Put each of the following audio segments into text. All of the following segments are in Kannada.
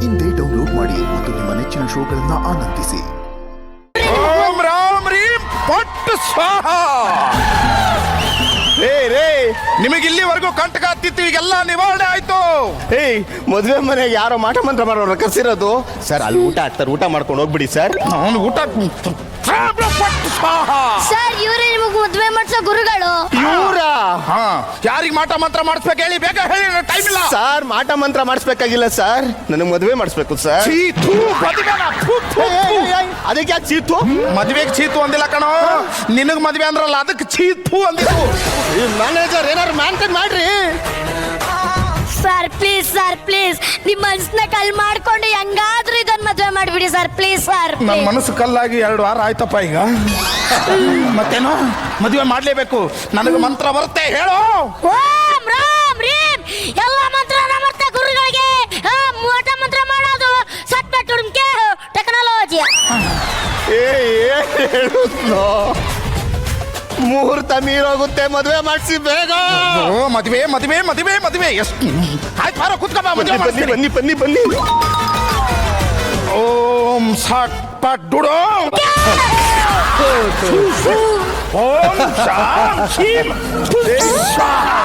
ಇಂದೇ ಡೌನ್ಲೋಡ್ ಮಾಡಿ ಮತ್ತು ನಿಮ್ಮ ನೆಚ್ಚಿನ ಶೋಗಳನ್ನ ಆನಂದಿಸಿ. ಓಂ ರಾಮ್ ರೀಂ ಪಟ್ ಸ್ವಾಹ. ರೇ ನಿಮಗೆ ಇಲ್ಲಿವರೆಗೂ ಕಂಟಕ ಹತ್ತಿತ್ತು, ಈಗೆಲ್ಲ ನಿವಾರಣೆ ಆಯ್ತು. ಮದುವೆ ಮನೆಗೆ ಯಾರೋ ಮಾಟ ಮಂತ್ರ ಮಾಡೋರು ಕರ್ಸಿರೋದು ಸರ್. ಅಲ್ಲಿ ಊಟ ಹಾಕ್ತಾರೆ, ಊಟ ಮಾಡ್ಕೊಂಡು ಹೋಗ್ಬಿಡಿ ಸರ್. ನಾನು ಊಟ ಸರ್ ಇವರೇ ನಿಮಗೆ ಮದುವೆ ಮಾಡಿಸೋ ಗುರುಗಳು. ಇವರ ಯಾರಿಗೆ ಮಾಟ ಮಂತ್ರ ಮಾಡಿಸ್ಬೇಕು ಹೇಳಿ, ಬೇಗ ಹೇಳಿ, ಟೈಮ್ ಇಲ್ಲ. ಸರ್ ಮಾಟ ಮಂತ್ರ ಮಾಡಿಸ್ಬೇಕಾಗಿಲ್ಲ ಸರ್, ನನಗೆ ಮದುವೆ ಮಾಡಿಸ್ಬೇಕು ಸರ್. ಅದಕ್ಕೆ ಯಾಕೆ ಚೀತು? ಮದ್ವೆಗೆ ಚೀತು ಅಂದಿಲ್ಲ ಕಣೋ, ನಿನಗ್ ಮದ್ವೆ ಅಂದ್ರಲ್ಲ ಅದಕ್ಕೆ ಚೀತು ಅಂದಿದ್ದು. ಮ್ಯಾನೇಜರ್ ಏನಾರು ಮ್ಯಾನ್ಟೇನ್ ಮಾಡ್ರಿ ಸರ್. ಪ್ಲೀಸ್ ನಿಮ್ಮ ಮನಸ್ಸನ್ನ ಕಲ್ ಮಾಡ್ಕೊಂಡು ಹೆಂಗಾದ್ರೂ ಇದನ್ನ ಮದುವೆ ಮಾಡಿಬಿಡಿ ಸರ್. Please sir. ನನ್ನ ಮನಸ್ಸು ಕಲ್ಲಾಗಿ 2 ವಾರ ಆಯ್ತಪ್ಪ ಈಗ. ಮತ್ತೇನೋ ಮದುವೆ ಮಾಡ್ಲೇಬೇಕು. ನನಗೆ ಮಂತ್ರ ಬರುತ್ತೆ, ಹೇಳು. ಓಂ ರಾಮ್ ರೀಂ ಎಲ್ಲ ಮಂತ್ರ ಬರುತ್ತೆ ಗುರುಗಳಿಗೆ. ಮೋಟ ಮಂತ್ರ ಮಾಡೋದು ಸಟ್ಪಟ್ಟು ಟೆಕ್ನಾಲಜಿ. ಹೇಳುತ್ತೋ ಮುಹೂರ್ತ ಮೀರೋಗುತ್ತೆ, ಮದುವೆ ಮಾಡಿಸಿ ಬೇಗ. ಮದುವೆ ಮದುವೆ ಮದುವೆ ಮದುವೆ ಎಷ್ಟು ಆಯ್ತು, ಬಾರೋ ಕುತ್ಕಪ್ಪ, ಮದುವೆ ಮಾಡ್ತೀನಿ. ಬನ್ನಿ ಬನ್ನಿ ಬನ್ನಿ. ಓಂ ಸಟ್ ಪಟ್ ಡುಡೋ. ಓಂ ಶಾಂ ಶೀಂ ಸ್ವಾಹಾ.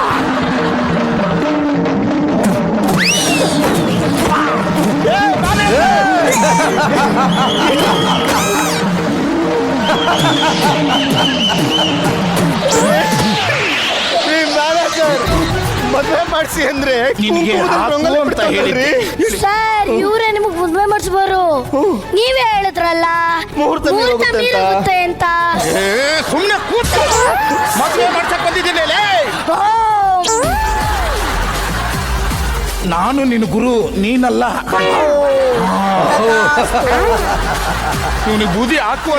ಮದುವೆ ಮಾಡಿಸಿ ಅಂದ್ರೆ ನಿನಗೆ ಅಂತ ಹೇಳಿದ್ರಿ ಸರ್. ಇವರೇ ನಿಮಗೆ ಮದುವೆ ಮಾಡಿಸ್ಬಾರು, ನೀವೇ ಹೇಳಿದ್ರಲ್ಲ ಮುಹೂರ್ತ ಮೀರೋಗುತ್ತೆ ಅಂತ. ಸುಮ್ಮನೆ ಕೂತು ಮದುವೆ ಮಾಡ್ಸಕ್ ಬಂದಿದ್ದೀನಿ. ನಾನು ನಿನ್ನ ಗುರು, ನೀನಲ್ಲ. ಇವನಿಗೆ ಬೂದಿ ಹಾಕು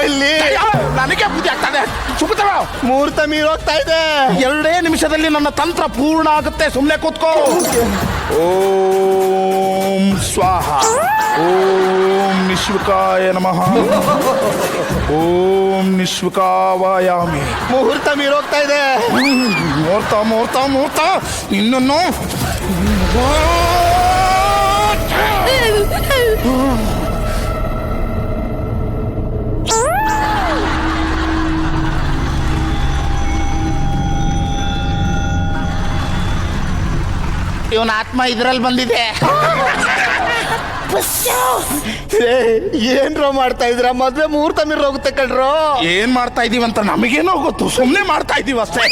ಇಲ್ಲಿ ನನಗೆ ಬೂದಿ ಆಗ್ತದೆ. ಸುಮ್ಮನೆ ಮುಹೂರ್ತ ಮೀರೋಗ್ತಾ ಇದೆ. 2 ನಿಮಿಷದಲ್ಲಿ ನನ್ನ ತಂತ್ರ ಪೂರ್ಣ ಆಗುತ್ತೆ, ಸುಮ್ಮನೆ ಕೂತ್ಕೋ. ಓಂ ಸ್ವಾಹ. ಓಂ ನಿಶ್ವಿಕಾಯ ನಮಃ. ಓಂ ನಿಶ್ವಿಕಾವಾಯಾಮಿ. ಮುಹೂರ್ತ ಮೀರೋಗ್ತಾ ಇದೆ. ಮುಹೂರ್ತ ಮುಹೂರ್ತ ಮುಹೂರ್ತ ಇನ್ನೊಂದು. ಇವನ ಆತ್ಮ ಇದ್ರಲ್ಲಿ ಬಂದಿದೆ. ಏನ್ರೋ ಮಾಡ್ತಾ ಇದ್ರ? ಮದ್ವೆ ಮುಹೂರ್ತ ಮೀರೋಗುತ್ತೆ ಕಣ್ರೋ. ಏನ್ ಮಾಡ್ತಾ ಇದೀವಿ ಅಂತ ನಮಗೇನೋ ಗೊತ್ತು, ಸುಮ್ಮನೆ ಮಾಡ್ತಾ ಇದೀವಿ ಅಷ್ಟೇ.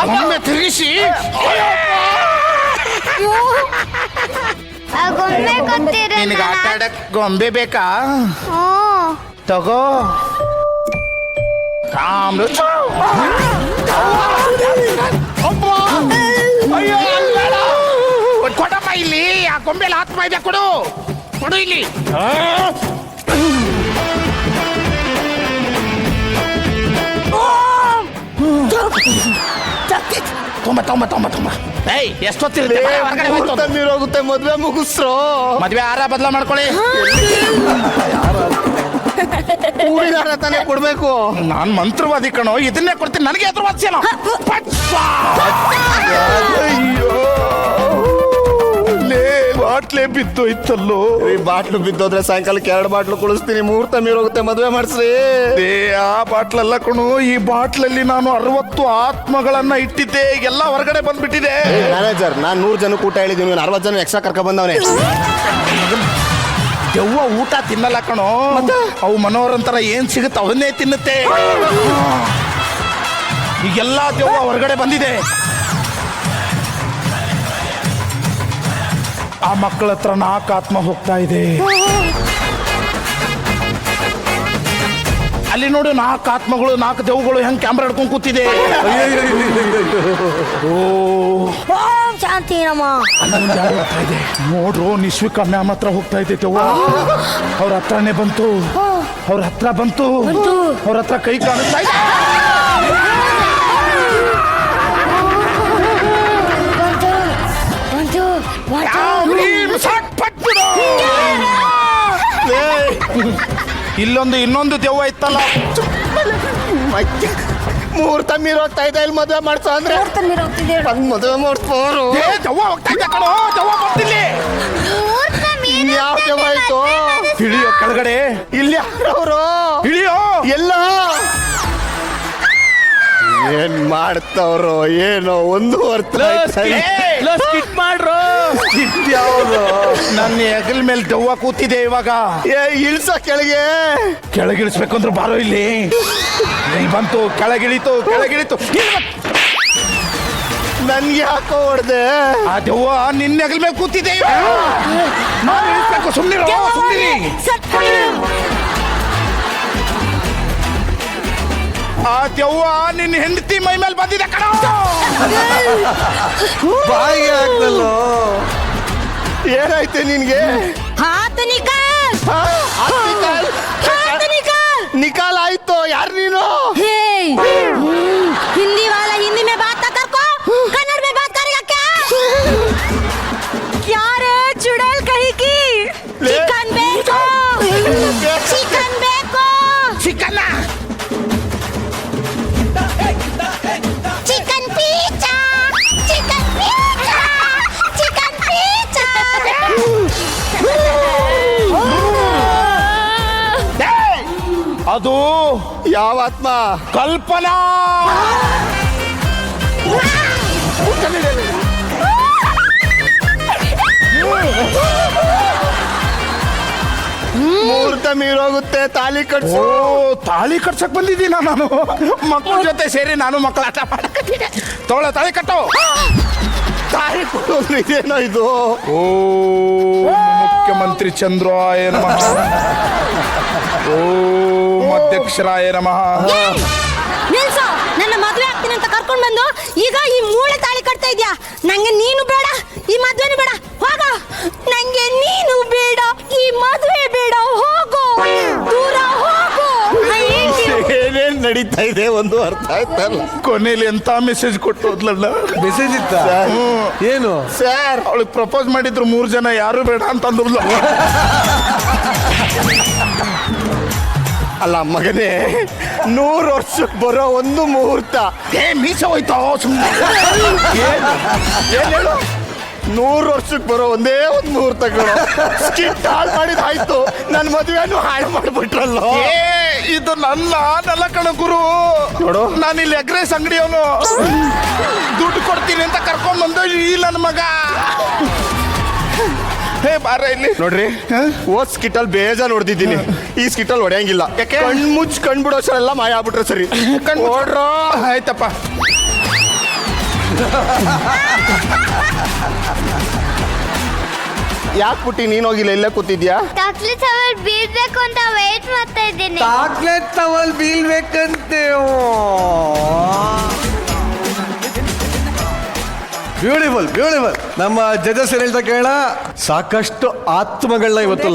ಒಮ್ಮೆ ತಿರುಗಿಸಿ. ನಿನಗೆ ಆಟ ಆಡಕ್ ಗೊಂಬೆ ಬೇಕಾ? ತಗೋ. ಕೊಡಮ್ಮ ಇಲ್ಲಿ, ಆ ಗೊಂಬೆಲಿ ಆತ್ಮ ಇದೆ, ಕೊಡು ಕೊಡು ಇಲ್ಲಿ. ಮುಹೂರ್ತ ಮೀರೋಗುತ್ತೆ, ಮದ್ವೆ ಮುಗಿಸ್ರು. ಮದ್ವೆ ಆರ ಬದಲ ಮಾಡ್ಕೊಳ್ಳಿ. ಹೂವಿನ ತಾನೇ ಕೊಡ್ಬೇಕು. ನಾನ್ ಮಂತ್ರವಾದಿ ಕಣೋ, ಇದನ್ನೇ ಕೊಡ್ತೀನಿ. ನನಗೆ ಅದ್ರ ವಾದ್ಯನ. ಬಾಟ್ಲೆ ಬಿದ್ದು ಇತ್ತಲ್ಲೋ. Bottle ಬಿದ್ದೋದ್ರೆ ಸಾಯಂಕಾಲಕ್ಕೆ 2 bottle ಕುಡಿಸ್ತೀನಿ. ಮುಹೂರ್ತ ಮೀರೋಗುತ್ತೆ, ಮದ್ವೆ ಮಾಡಿಸ್ರಿ. ಆ ಬಾಟ್ಲಲ್ಲ ಕಣು, ಈ ಬಾಟ್ಲಲ್ಲಿ ನಾನು 60 ಆತ್ಮಗಳನ್ನ ಇಟ್ಟಿದ್ದೆ, ಎಲ್ಲ ಹೊರಗಡೆ ಬಂದ್ಬಿಟ್ಟಿದೆ. ಮ್ಯಾನೇಜರ್, ನಾನು 100 ಜನಕ್ಕೆ ಊಟ ಹೇಳಿದ್ದೀನಿ, 40 ಜನ ಎಕ್ಸ್ಟ್ರಾ ಕರ್ಕ ಬಂದವನೇ. ದೆವ್ವ ಊಟ ತಿನ್ನಲ್ಲ ಕಣೋ, ಅವು ಮನೋರಂತರ ಏನ್ ಸಿಗುತ್ತೆ ಅವನ್ನೇ ತಿನ್ನುತ್ತೆ. ಈಗೆಲ್ಲ ದೆವ್ವ ಹೊರಗಡೆ ಬಂದಿದೆ. ಆ ಮಕ್ಕಳ ಹತ್ರ 4 ಆತ್ಮ ಹೋಗ್ತಾ ಇದೆ. ಅಲ್ಲಿ ನೋಡು, 4 ಆತ್ಮಗಳು, 4 ದೆವ್ವಗಳು ಹೆಂಗ್ ಕ್ಯಾಮ್ರಾ ಹಿಡ್ಕೊಂಡು ಕೂತಿದೆ. ಓಂ ಶಾಂತಿ ನಮ. ನೋಡ್ರು, ನಿಶ್ವಿಕಾ ಮ್ಯಾಮ್ ಹತ್ರ ಹೋಗ್ತಾ ಇದೆ ದೆವ್ವ. ಅವ್ರ ಹತ್ರನೇ ಬಂತು, ಅವ್ರ ಹತ್ರ ಬಂತು, ಅವ್ರ ಹತ್ರ ಕೈ ಕಾಣಿಸ್ತಾ ಇದೆ. ಇನ್ನೊಂದು ದೆವ್ವ ಇತ್ತಲ್ಲ, ಮುಹೂರ್ತ ಮೀರೋಗ್ತಾ ಇದೆ ಇಲ್ಲಿ ಮದುವೆ ಮಾಡ್ಸೋ ಅಂದ್ರೆ ನಂಗ್ ಮದುವೆ ಮಾಡ್ಸ್ಬೋರು ಏ ದೆವ್ವ ಹೋಗ್ತಾ ಇದ್ದ ಕಣೋ, ದೆವ್ವ ಬರ್ತಿಲ್ಲಿ. ಯಾವ ದೆವ್ವ ಆಯ್ತು? ಇಳಿಯೋ ಕೆಳಗಡೆ, ಇಲ್ಲಿ ಯಾರವ್ರು? ಇಳಿಯೋ. ಎಲ್ಲ ಏನ್ ಮಾಡ್ತಾವ್ರೋ ಏನೋ ಒಂದು ಅರ್ಥ ಆಯ್ತಾ ಇಲ್ಲ. ಸ್ಕಿಟ್ ಮಾಡ್ರು. ಯಾವುದು ನನ್ನ ಹೆಗಲ್ ಮೇಲೆ ದೆವ್ವ ಕೂತಿದೆ ಇವಾಗ. ಏ ಇಳ್ಸ ಕೆಳಗೆ. ಕೆಳಗಿಳಿಸ್ಬೇಕು ಅಂದ್ರೆ ಬಾರೋ ಇಲ್ಲಿ. ಬಂತು, ಕೆಳಗಿಳಿತು, ಕೆಳಗಿಳಿತು. ನನ್ಗೆ ಯಾಕೋ ಹೊಡ್ದೆ? ಆ ದೆವ್ವ ನಿನ್ನ ಹೆಗಲ್ ಮೇಲೆ ಕೂತಿದೆ ಇವಾಗ. ನಾನು ಇಳಿಸ್ಬೇಕು, ಸುಮ್ಮನಿರೋ, ಸುಮ್ಮನಿರಿ. ಆ ದೆವ್ವ ನಿನ್ನ ಹೆಂಡತಿ ಮೈ ಮೇಲೆ ಬಂದಿದೆ ಕಣ. ಬಾಯಿಗೆ ಹಾಕ್ದಲ್ಲೋ. ಏನಾಯ್ತು ನಿನ್ಗೆ? ನಿಕಾಲ್ ಆಯ್ತು. ಯಾರು ನೀನು? हिंदी वाला हिंदी में बात कर को कन्नड़ में बात करेगा क्या? क्या रे चुड़ैल कहीं की? Chicken Beko, chicken Beko, Chikkanna, chicken pizza, chicken pizza, chicken pizza. ಅದು ಯಾವ ಆತ್ಮ? ಕಲ್ಪನಾ. ಮುಹೂರ್ತ ಮೀರೋಗುತ್ತೆ, ತಾಲಿ ಓ, ಕಟ್ಸು. ತಾಳಿ ಕಟ್ಸಕ್ ಬಂದಿದ್ದೀನ ನಾನು. ಮಕ್ಕಳ ಜೊತೆ ಸೇರಿ ನಾನು ಮಕ್ಕಳ ಆಟ ಮಾಡಕತ್ತೀನಿ. ತಗೊಳ್ಳ, ತಾಳಿ ಕಟ್ಟೋ. ತಾಳಿ ಕೊಡೋದು ಇದೇನೋ ಇದು? ಓ ಮುಖ್ಯಮಂತ್ರಿ ಚಂದ್ರಾಯ ನಮಃ. ಓಂ ಅಧ್ಯಕ್ಷರಾಯ ನಮಃ. ನಿಲ್ಸು, ನನ್ನ ಮದುವೆ ಆಗ್ತೀನಿ ಅಂತ ಕರ್ಕೊಂಡು ಬಂದು ಈಗ ಈ ಮೂಳೆ ತಾಳಿ ಕಟ್ತಾ ಇದ್ಯಾ. ನಂಗೆ ನೀನು ಬೇಡ, ಈ ಮದುವೆನೂ ಬೇಡ, ಹೋಗ. ನಂಗೆ ನೀನು ಬೇಡ, ಈ ಮದುವೆ ಬೇಡ, ಹೋಗು, ದೂರ ಹೋಗು. ಏನೇನ್ ನಡೀತಾ ಇದೆ ಒಂದು ಅರ್ಥ ಆಯ್ತಲ್ಲ. ಕೊನೆಯಲ್ಲಿ ಎಂತ ಮೆಸೇಜ್ ಕೊಟ್ಟು ಹೋದ್ಲಲ್ಲ. ಮೆಸೇಜ್ ಇತ್ತ? ಏನು ಸರ್ ಅವಳಿಗೆ ಪ್ರಪೋಸ್ ಮಾಡಿದ್ರು 3 ಜನ, ಯಾರು ಬೇಡ ಅಂತಂದ್ರಲ್ಲ. ಅಲ್ಲ ಮಗನೇ, 100 ವರ್ಷಕ್ಕೆ ಬರೋ ಒಂದು ಮುಹೂರ್ತ. ಏ ಮೀಸೆ ಹೋಯ್ತೋ ಸುಮ್ಮನೆ. ಏನ್ ಹೇಳು? 100 ವರ್ಷಕ್ಕೆ ಬರೋ ಒಂದೇ ಒಂದು ಮುಹೂರ್ತಗಳು ಸ್ಕಿಟ್ ಹಾಳು ಮಾಡಿದಾಯ್ತು. ನನ್ನ ಮದುವೆಯನ್ನು ಹಾಳು ಮಾಡಿಬಿಟ್ರಲ್ಲೋ. ಏ ಇದು ನನ್ನ ಕಣ ಗುರು. ನೋಡು, ನಾನು ಇಲ್ಲಿ ಎಗ್ರೆಸ್ ಅಂಗಡಿಯವನು. ದುಡ್ಡು ಕೊಡ್ತೀನಿ ಅಂತ ಕರ್ಕೊಂಡ್ ಬಂದು ಈ ನನ್ನ ಮಗ. ಹೇ ಬಾರ ಇಲ್ಲಿ ನೋಡ್ರಿ, ಓದ್ ಸ್ಕಿಟಲ್ ಬೇಜಾರ್ ನೋಡ್ತಿದ್ದೀನಿ. ಈ ಸ್ಕಿಟಲ್ ಹೊಡೆಯಂಗಿಲ್ಲ. ಯಾಕೆ? ಕಣ್ಮುಚ್ಚ್ ಕಣ್ಬಿಡೋಸರೆಲ್ಲ ಮಾಯ ಆಗ್ಬಿಟ್ರೆ ಸರಿ. ನೋಡ್ರೋ. ಆಯ್ತಪ್ಪ. ಯಾಕೆ ಪುಟ್ಟಿ ನೀನ್ ಹೋಗಿಲ್ಲ, ಇಲ್ಲೇ ಕೂತಿದ್ಯಾ? ಚಾಕ್ಲೇಟ್ ಅವರ್ ಬೀಳ್ಬೇಕು ಅಂತ ವೇಟ್ ಮಾಡ್ತಾ ಇದ್ದೀನಿ. ಚಾಕ್ಲೇಟ್ ಟವಲ್ ಬೀಳ್ಬೇಕಂತೆ. Beautiful beautiful. ನಮ್ಮ ಜಜಸ್ ಏನ್ ಹೇಳ್ತಾ ಕೇಳ, ಸಾಕಷ್ಟು ಆತ್ಮಗಳನ್ನ ಇವತ್ತು